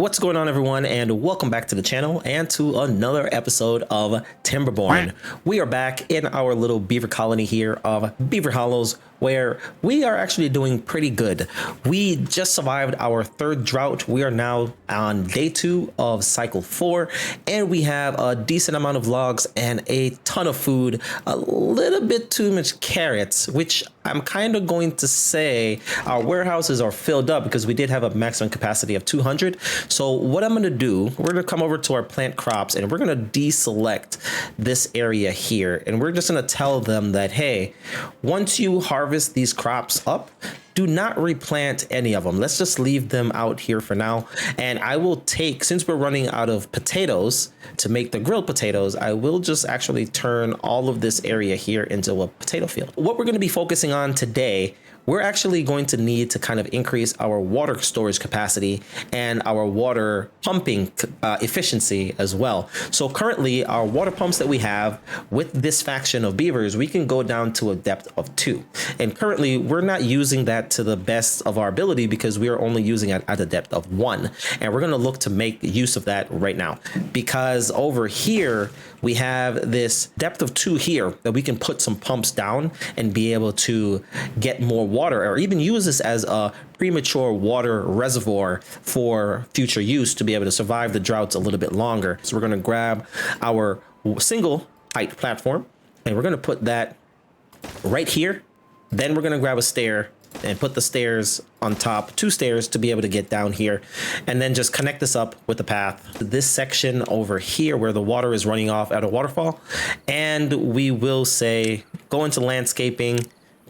What's going on, everyone, and welcome back to the channel and to another episode of Timberborn. We are back in our little beaver colony here of Beaver Hollows, where we are actually doing pretty good. We just survived our third drought. We are now on day 2 of cycle 4, and we have a decent amount of logs and a ton of food, a little bit too much carrots, which I'm kind of going to say our warehouses are filled up because we did have a maximum capacity of 200. So what I'm going to do, we're going to come over to our plant crops and we're going to deselect this area here. And we're just going to tell them that, hey, once you harvest these crops up, do not replant any of them. Let's just leave them out here for now. And I will take, since we're running out of potatoes to make the grilled potatoes, I will just actually turn all of this area here into a potato field. What we're going to be focusing on today, we're actually going to need to kind of increase our water storage capacity and our water pumping efficiency as well. So currently our water pumps that we have with this faction of beavers, we can go down to a depth of 2. And currently we're not using that to the best of our ability because we are only using it at a depth of 1. And we're going to look to make use of that right now, because over here we have this depth of 2 here that we can put some pumps down and be able to get more water, or even use this as a premature water reservoir for future use to be able to survive the droughts a little bit longer. So we're going to grab our single height platform and we're going to put that right here. Then we're going to grab a stair and put the stairs on top, 2 stairs to be able to get down here, and then just connect this up with the path. This section over here where the water is running off at a waterfall, and we will say go into landscaping,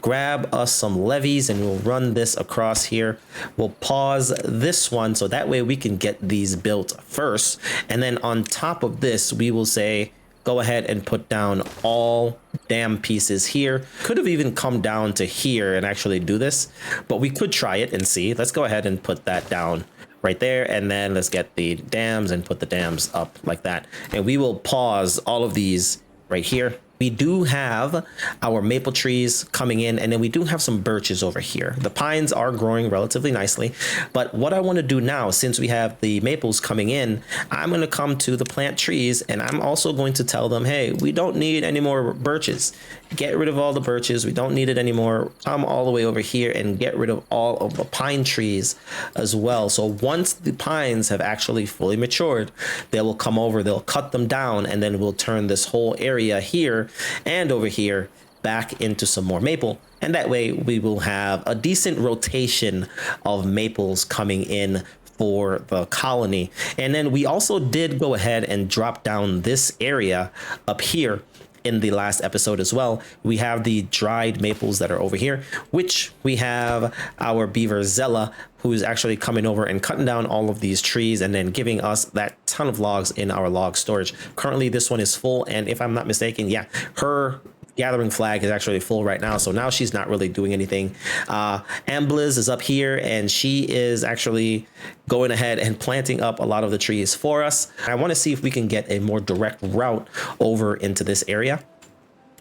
grab us some levees, and we'll run this across here. We'll pause this one so that way we can get these built first, and then on top of this we will say go ahead and put down all dam pieces here. Could have even come down to here and actually do this, but we could try it and see. Let's go ahead and put that down right there, and then let's get the dams and put the dams up like that. And we will pause all of these right here. We do have our maple trees coming in, and then we do have some birches over here. The pines are growing relatively nicely, but what I want to do now, since we have the maples coming in, I'm going to come to the plant trees, and I'm also going to tell them, hey, we don't need any more birches. Get rid of all the birches. We don't need it anymore. Come all the way over here and get rid of all of the pine trees as well. So once the pines have actually fully matured, they will come over, they'll cut them down, and then we'll turn this whole area here and over here back into some more maple. And that way we will have a decent rotation of maples coming in for the colony. And then we also did go ahead and drop down this area up here in the last episode as well. We have the dried maples that are over here, which we have our beaver Zella, who's actually coming over and cutting down all of these trees and then giving us that ton of logs in our log storage. Currently this one is full, and if I'm not mistaken, yeah, her gathering flag is actually full right now, so now she's not really doing anything. Ambliz is up here, and she is actually going ahead and planting up a lot of the trees for us. I want to see if we can get a more direct route over into this area.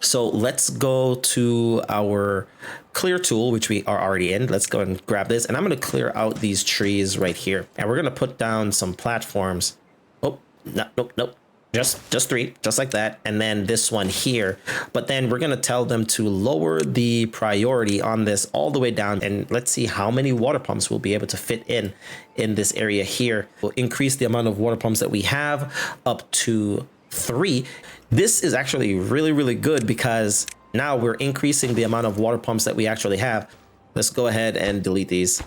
So let's go to our clear tool, which we are already in. Let's go and grab this, and I'm going to clear out these trees right here, and we're going to put down some platforms. Oh, no, nope. Just 3, just like that. And then this one here. But then we're going to tell them to lower the priority on this all the way down. And let's see how many water pumps we'll be able to fit in this area here. We'll increase the amount of water pumps that we have up to 3. This is actually really, really good because now we're increasing the amount of water pumps that we actually have. Let's go ahead and delete these.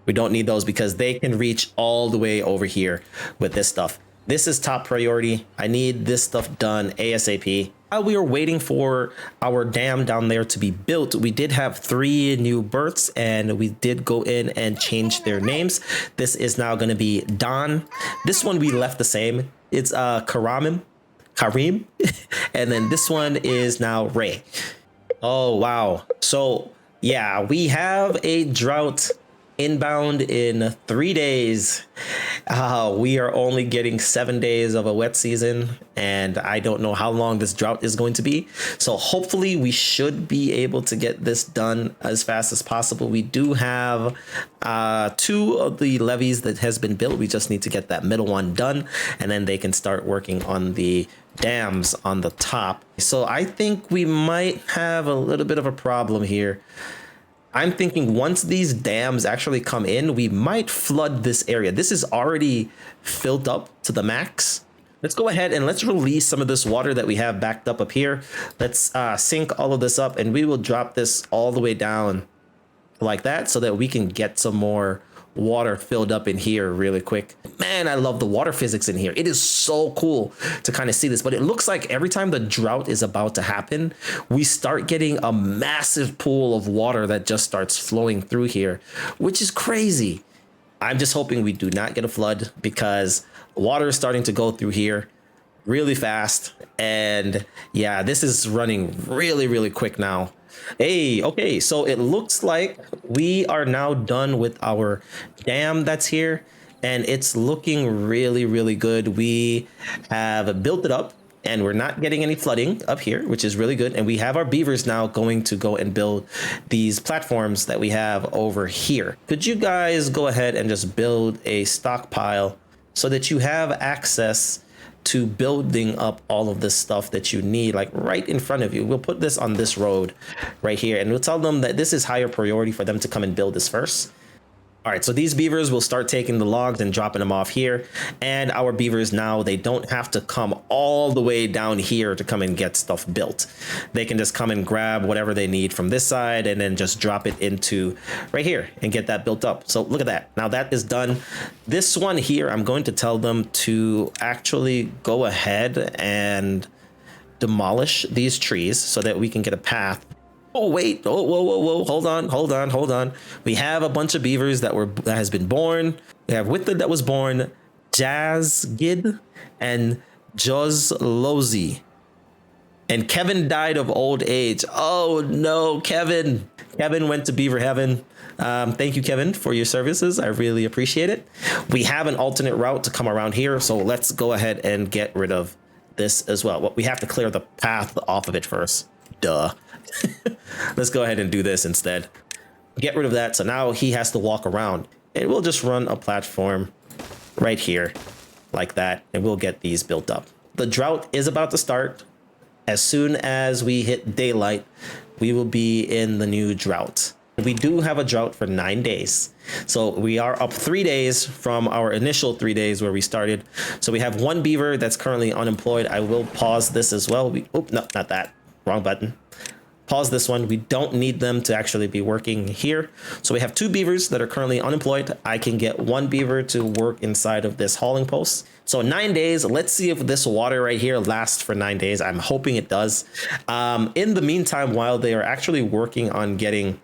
We don't need those because they can reach all the way over here with this stuff. This is top priority. I need this stuff done ASAP. While we were waiting for our dam down there to be built, we did have 3 new births, and we did go in and change their names. This is now going to be Don. This one we left the same. It's Karim. And then this one is now Ray. Oh, wow. So yeah, we have a drought inbound in 3 days, We are only getting 7 days of a wet season, and I don't know how long this drought is going to be. So hopefully we should be able to get this done as fast as possible. We do have two of the levees that has been built. We just need to get that middle one done, and then they can start working on the dams on the top. So I think we might have a little bit of a problem here. I'm thinking once these dams actually come in, we might flood this area. This is already filled up to the max. Let's go ahead and let's release some of this water that we have backed up here. Let's sink all of this up, and we will drop this all the way down like that so that we can get some more water filled up in here really quick. Man, I love the water physics in here. It is so cool to kind of see this, but it looks like every time the drought is about to happen, we start getting a massive pool of water that just starts flowing through here, which is crazy. I'm just hoping we do not get a flood, because water is starting to go through here really fast. And yeah, this is running really, really quick now. Hey, okay, so it looks like we are now done with our dam that's here, and it's looking really, really good. We have built it up, and we're not getting any flooding up here, which is really good. And we have our beavers now going to go and build these platforms that we have over here. Could you guys go ahead and just build a stockpile so that you have access to building up all of this stuff that you need, like right in front of you? We'll put this on this road right here, and we'll tell them that this is higher priority for them to come and build this first. All right, so these beavers will start taking the logs and dropping them off here. And our beavers now, they don't have to come all the way down here to come and get stuff built. They can just come and grab whatever they need from this side and then just drop it into right here and get that built up. So look at that. Now that is done. This one here, I'm going to tell them to actually go ahead and demolish these trees so that we can get a path. Oh, wait. Oh, whoa. Hold on. We have a bunch of beavers that has been born. We have Wither that was born, Jazzgid, and Jozlozi. And Kevin died of old age. Oh, no, Kevin. Kevin went to Beaver Heaven. Thank you, Kevin, for your services. I really appreciate it. We have an alternate route to come around here, so let's go ahead and get rid of this as well. Well, we have to clear the path off of it first. Duh. Let's go ahead and do this instead. Get rid of that. So now he has to walk around, and we'll just run a platform right here like that, and we'll get these built up. The drought is about to start. As soon as we hit daylight, we will be in the new drought. We do have a drought for 9 days. So we are up 3 days from our initial 3 days where we started. So we have one beaver that's currently unemployed. I will pause this as well. No, not that. Wrong button. Pause this one. We don't need them to actually be working here. So we have two beavers that are currently unemployed. I can get one beaver to work inside of this hauling post. So 9 days. Let's see if this water right here lasts for 9 days. I'm hoping it does. In the meantime, while they are actually working on getting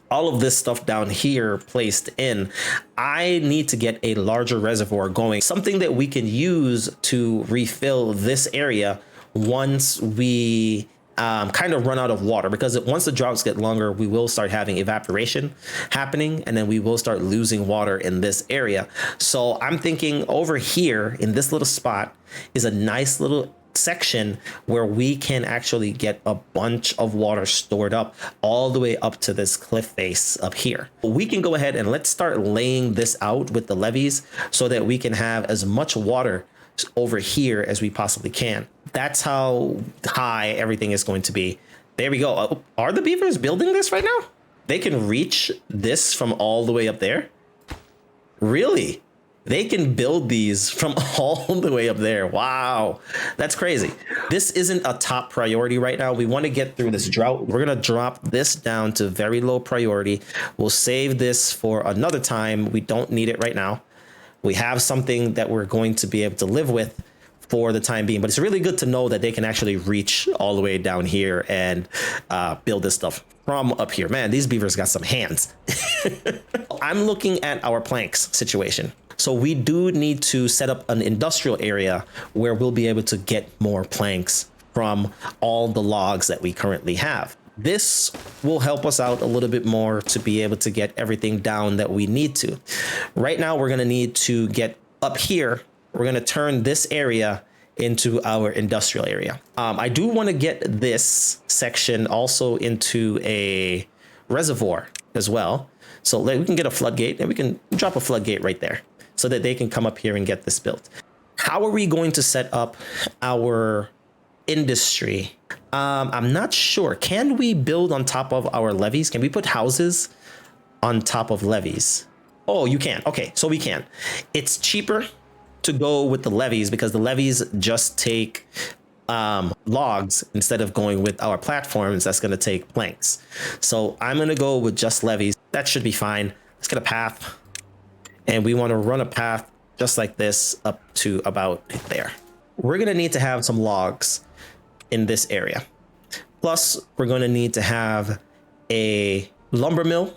all of this stuff down here placed in, I need to get a larger reservoir going, something that we can use to refill this area once we kind of run out of water, because once the droughts get longer, we will start having evaporation happening, and then we will start losing water in this area. So I'm thinking over here in this little spot is a nice little section where we can actually get a bunch of water stored up all the way up to this cliff face up here. We can go ahead and let's start laying this out with the levees so that we can have as much water over here as we possibly can. That's how high everything is going to be. There we go. Are the beavers building this right now? They can reach this from all the way up there? Really? They can build these from all the way up there. Wow, that's crazy. This isn't a top priority right now. We want to get through this drought. We're gonna drop this down to very low priority. We'll save this for another time. We don't need it right now. We have something that we're going to be able to live with for the time being, but it's really good to know that they can actually reach all the way down here and build this stuff from up here. Man, these beavers got some hands. I'm looking at our planks situation. So we do need to set up an industrial area where we'll be able to get more planks from all the logs that we currently have. This will help us out a little bit more to be able to get everything down that we need to. Right now, we're going to need to get up here, we're going to turn this area into our industrial area. I do want to get this section also into a reservoir as well. So we can get a floodgate, and we can drop a floodgate right there so that they can come up here and get this built. How are we going to set up our industry? I'm not sure. Can we build on top of our levees? Can we put houses on top of levees? Oh, you can. Okay, so we can. It's cheaper to go with the levees because the levees just take logs instead of going with our platforms. That's going to take planks. So I'm going to go with just levees. That should be fine. Let's get a path. And we want to run a path just like this up to about there. We're going to need to have some logs in this area. Plus, we're going to need to have a lumber mill,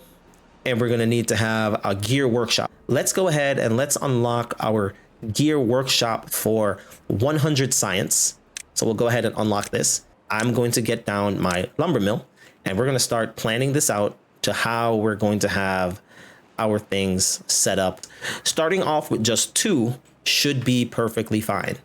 and we're going to need to have a gear workshop. Let's go ahead and let's unlock our gear workshop for 100 science. So we'll go ahead and unlock this. I'm going to get down my lumber mill, and we're going to start planning this out to how we're going to have our things set up. Starting off with just 2 should be perfectly fine.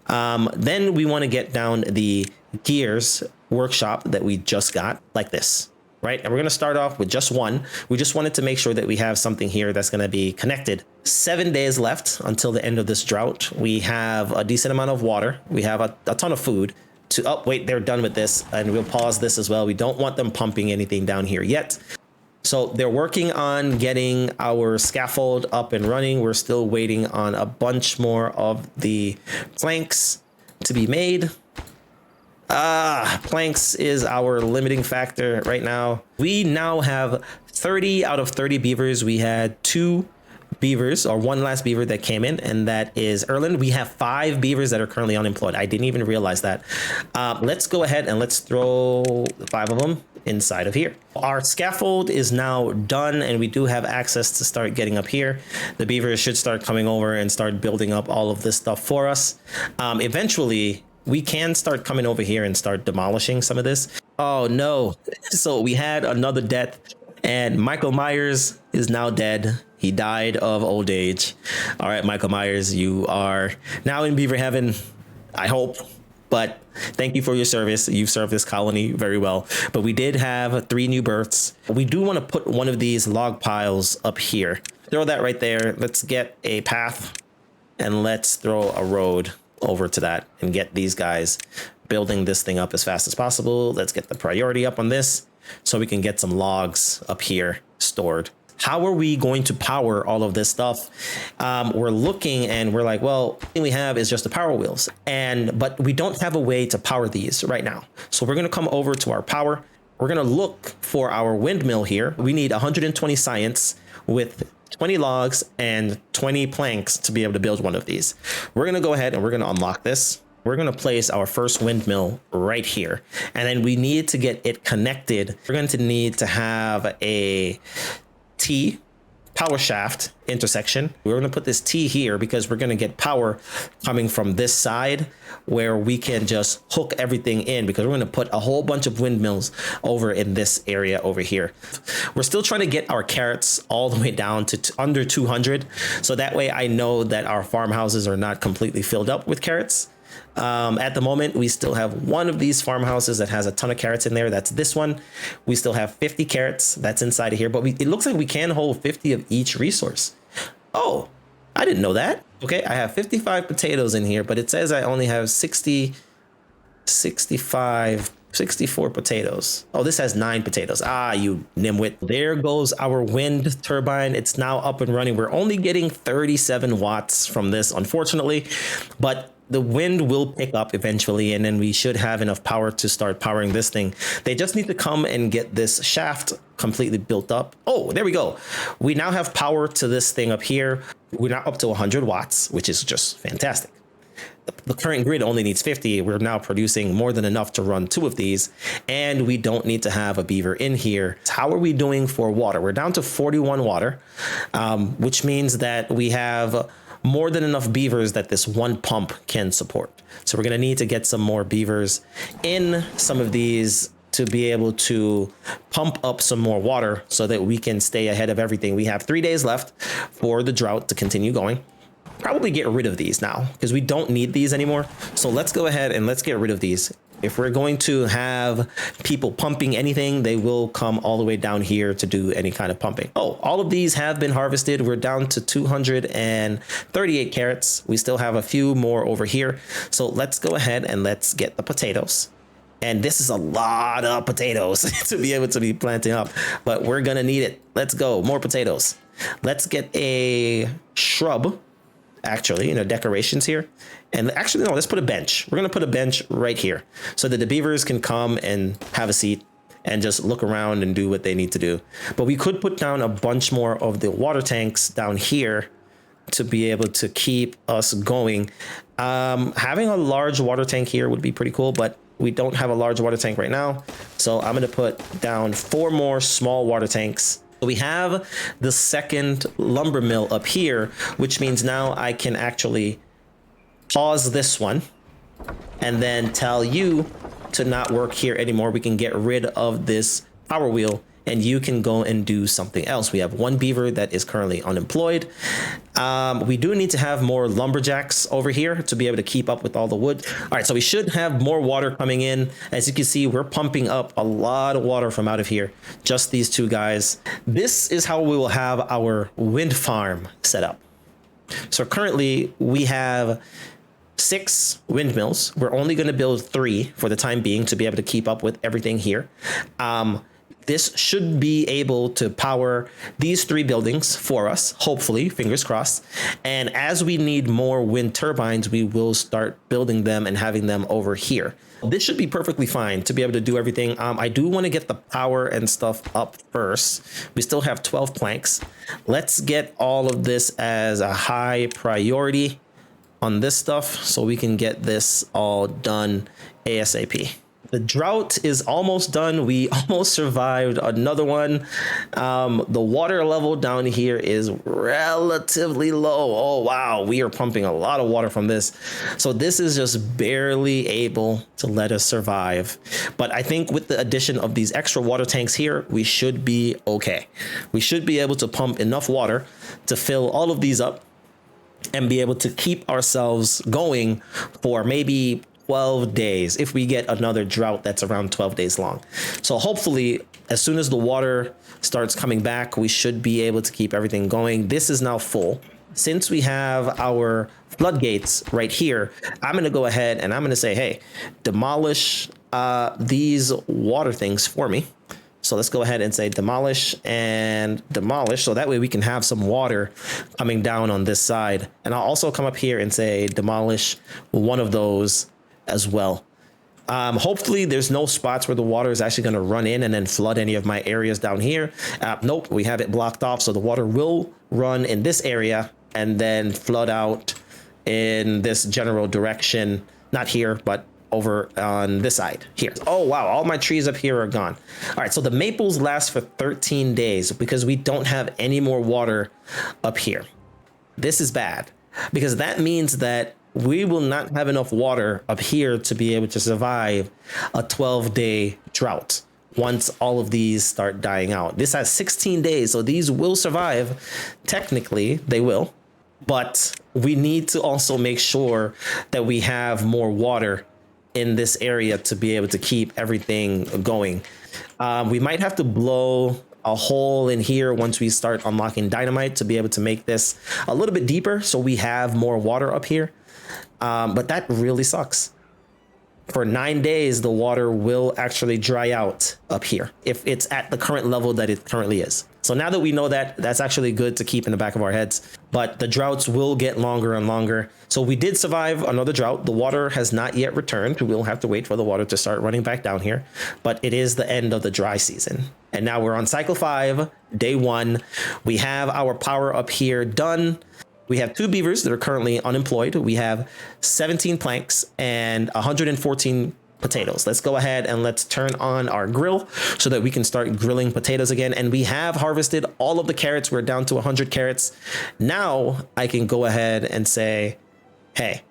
Then we want to get down the gears workshop that we just got like this, right? And we're going to start off with just 1. We just wanted to make sure that we have something here that's going to be connected. 7 days left until the end of this drought. We have a decent amount of water. We have a ton of food. Oh, wait, they're done with this. And we'll pause this as well. We don't want them pumping anything down here yet. So they're working on getting our scaffold up and running. We're still waiting on a bunch more of the planks to be made. Planks is our limiting factor right now. We now have 30 out of 30 beavers. We had 2 beavers, or 1 last beaver that came in, and that is Erland. We have 5 beavers that are currently unemployed. I didn't even realize that. Let's go ahead and let's throw 5 of them inside of here. Our scaffold is now done, and we do have access to start getting up here. The beavers should start coming over and start building up all of this stuff for us. Eventually, we can start coming over here and start demolishing some of this. Oh no. So we had another death, and Michael Myers is now dead. He died of old age. All right, Michael Myers, you are now in beaver heaven, I hope. But thank you for your service. You've served this colony very well. But we did have 3 new births. We do want to put one of these log piles up here. Throw that right there. Let's get a path, and let's throw a road over to that and get these guys building this thing up as fast as possible. Let's get the priority up on this so we can get some logs up here stored. How are we going to power all of this stuff? We're looking and we're like, well, the thing we have is just the power wheels, but we don't have a way to power these right now. So we're going to come over to our power. We're going to look for our windmill here. We need 120 science with 20 logs and 20 planks to be able to build one of these. We're going to go ahead and we're going to unlock this. We're going to place our first windmill right here. And then we need to get it connected. We're going to need to have a T power shaft intersection. We're going to put this T here because we're going to get power coming from this side where we can just hook everything in, because we're going to put a whole bunch of windmills over in this area over here. We're still trying to get our carrots all the way down to under 200. So that way I know that our farmhouses are not completely filled up with carrots. At the moment, we still have one of these farmhouses that has a ton of carrots in there. That's this one. We still have 50 carrots that's inside of here, but it looks like we can hold 50 of each resource. Oh, I didn't know that. Okay, I have 55 potatoes in here, but it says I only have 64 potatoes. Oh, this has 9 potatoes. Ah, you nimwit. There goes our wind turbine. It's now up and running. We're only getting 37 watts from this, unfortunately, but the wind will pick up eventually, and then we should have enough power to start powering this thing. They just need to come and get this shaft completely built up. Oh, there we go. We now have power to this thing up here. We're now up to 100 watts, which is just fantastic. The current grid only needs 50. We're now producing more than enough to run 2 of these, and we don't need to have a beaver in here. How are we doing for water? We're down to 41 water, which means that we have more than enough beavers that this one pump can support. So we're going to need to get some more beavers in some of these to be able to pump up some more water so that we can stay ahead of everything. We have 3 days left for the drought to continue going. probably get rid of these now because we don't need these anymore. So let's go ahead and let's get rid of these. If we're going to have people pumping anything, they will come all the way down here to do any kind of pumping. Oh, all of these have been harvested. We're down to 238 carrots. We still have a few more over here. So let's go ahead and let's get the potatoes. And this is a lot of potatoes to be able to be planting up, but we're gonna need it. Let's go, more potatoes. Let's get a shrub, actually, decorations here. And actually, no, let's put a bench. We're gonna put a bench right here so that the beavers can come and have a seat and just look around and do what they need to do. But we could put down a bunch more of the water tanks down here to be able to keep us going. Having a large water tank here would be pretty cool, but we don't have a large water tank right now. So I'm gonna put down 4 more small water tanks. So we have the second lumber mill up here, which means now I can actually pause this one and then tell you to not work here anymore. We can get rid of this power wheel and you can go and do something else. We have 1 beaver that is currently unemployed. We do need to have more lumberjacks over here to be able to keep up with all the wood. All right, so we should have more water coming in. As you can see, we're pumping up a lot of water from out of here. Just these 2 guys. This is how we will have our wind farm set up. So currently we have 6 windmills. We're only going to build 3 for the time being to be able to keep up with everything here. This should be able to power these 3 buildings for us, hopefully, fingers crossed. And as we need more wind turbines, we will start building them and having them over here. This should be perfectly fine to be able to do everything. I do want to get the power and stuff up first. We still have 12 planks. Let's get all of this as a high priority on this stuff so we can get this all done ASAP. The drought is almost done. We almost survived another one. The water level down here is relatively low. Oh, wow. We are pumping a lot of water from this. So this is just barely able to let us survive. But I think with the addition of these extra water tanks here, we should be okay. We should be able to pump enough water to fill all of these up and be able to keep ourselves going for maybe 12 days if we get another drought that's around 12 days long. So hopefully, as soon as the water starts coming back, we should be able to keep everything going. This is now full. Since we have our floodgates right here, I'm going to go ahead and I'm going to say, hey, demolish these water things for me. So let's go ahead and say demolish and demolish. So that way we can have some water coming down on this side. And I'll also come up here and say demolish one of those as well. Hopefully there's no spots where the water is actually going to run in and then flood any of my areas down here. Nope, we have it blocked off. So the water will run in this area and then flood out in this general direction. Not here, but over on this side here. Oh, wow. All my trees up here are gone. All right. So the maples last for 13 days because we don't have any more water up here. This is bad because that means that we will not have enough water up here to be able to survive a 12-day drought once all of these start dying out. This has 16 days, so these will survive. Technically, they will. But we need to also make sure that we have more water in this area to be able to keep everything going. We might have to blow a hole in here once we start unlocking dynamite to be able to make this a little bit deeper so we have more water up here. But that really sucks. For 9 days, the water will actually dry out up here if it's at the current level that it currently is. So now that we know that, that's actually good to keep in the back of our heads. But the droughts will get longer and longer. So we did survive another drought. The water has not yet returned. We'll have to wait for the water to start running back down here. But it is the end of the dry season. And now we're on cycle 5, day 1. We have our power up here done. We have 2 beavers that are currently unemployed. We have 17 planks and 114 potatoes. Let's go ahead and let's turn on our grill so that we can start grilling potatoes again. And we have harvested all of the carrots. We're down to 100 carrots. Now I can go ahead and say, hey,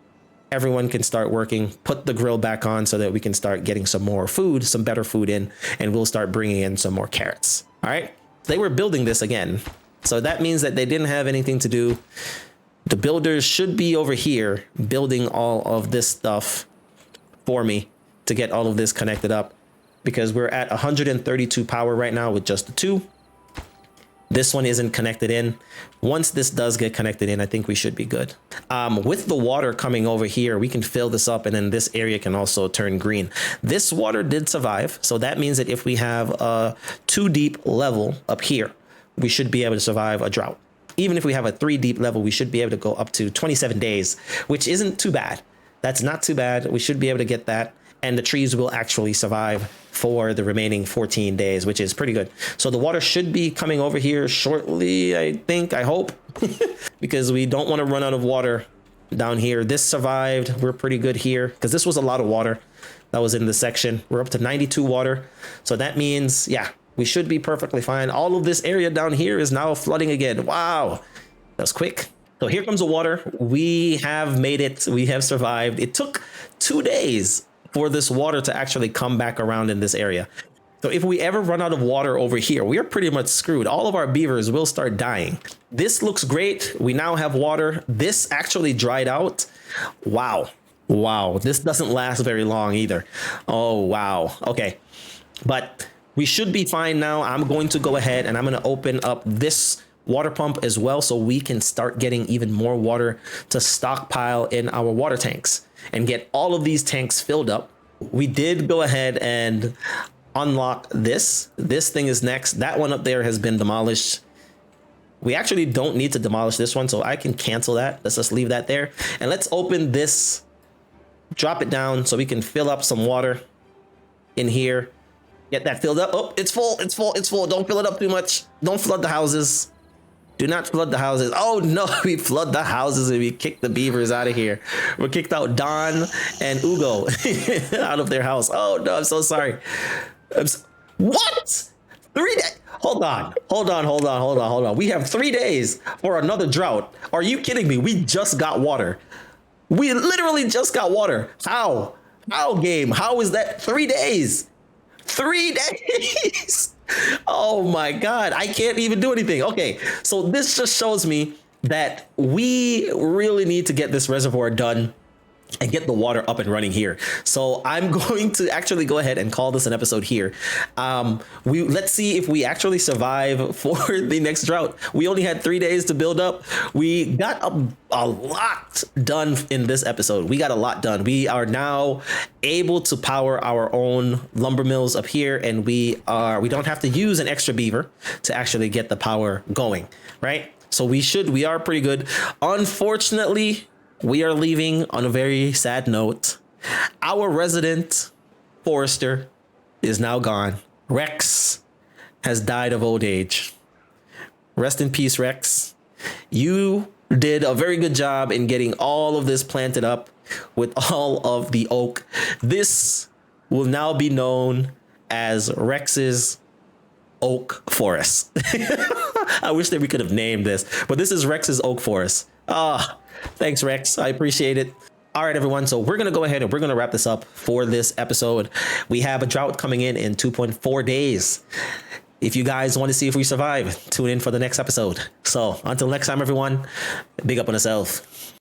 everyone can start working, put the grill back on so that we can start getting some more food, some better food in, and we'll start bringing in some more carrots. All right. They were building this again. So that means that they didn't have anything to do. The builders should be over here building all of this stuff for me to get all of this connected up, because we're at 132 power right now with just the two. This one isn't connected in. Once this does get connected in, I think we should be good. With the water coming over here, we can fill this up, and then this area can also turn green. This water did survive. So that means that if we have a 2 deep level up here, we should be able to survive a drought. Even if we have a 3 deep level, we should be able to go up to 27 days, which isn't too bad. That's not too bad. We should be able to get that. And the trees will actually survive for the remaining 14 days, which is pretty good. So the water should be coming over here shortly, I hope, because we don't want to run out of water down here. This survived. We're pretty good here because this was a lot of water that was in this section. We're up to 92 water. So that means, yeah, we should be perfectly fine. All of this area down here is now flooding again. Wow, that was quick. So here comes the water. We have made it. We have survived. It took 2 days for this water to actually come back around in this area. So if we ever run out of water over here, we are pretty much screwed. All of our beavers will start dying. This looks great. We now have water. This actually dried out. Wow. Wow. This doesn't last very long either. Oh, wow. Okay. But we should be fine now. I'm going to go ahead and I'm going to open up this water pump as well, so we can start getting even more water to stockpile in our water tanks and get all of these tanks filled up. We did go ahead and unlock this. This thing is next. That one up there has been demolished. We actually don't need to demolish this one, so I can cancel that. Let's just leave that there. And let's open this, drop it down so we can fill up some water in here. Get that filled up. Oh, it's full. It's full. It's full. Don't fill it up too much. Don't flood the houses. Do not flood the houses. Oh no, we flood the houses and we kick the beavers out of here. We kicked out Don and Ugo out of their house. Oh no, I'm so sorry. What? 3 days? Hold on. We have 3 days for another drought. Are you kidding me? We just got water. We literally just got water. How? How, game? How is that 3 days? 3 days? Oh my God, I can't even do anything. Okay, so this just shows me that we really need to get this reservoir done and get the water up and running here. So I'm going to actually go ahead and call this an episode here. Let's see if we actually survive for the next drought. We only had 3 days to build up. We got a lot done in this episode. We got a lot done. We are now able to power our own lumber mills up here, and we don't have to use an extra beaver to actually get the power going, right? So we are pretty good. Unfortunately, we are leaving on a very sad note. Our resident forester is now gone. Rex has died of old age. Rest in peace, Rex. You did a very good job in getting all of this planted up with all of the oak. This will now be known as Rex's oak forest. I wish that we could have named this, but this is Rex's oak forest. Thanks, Rex. I appreciate it. All right, everyone. So we're going to go ahead and we're going to wrap this up for this episode. We have a drought coming in 2.4 days. If you guys want to see if we survive, tune in for the next episode. So until next time, everyone, big up on yourself.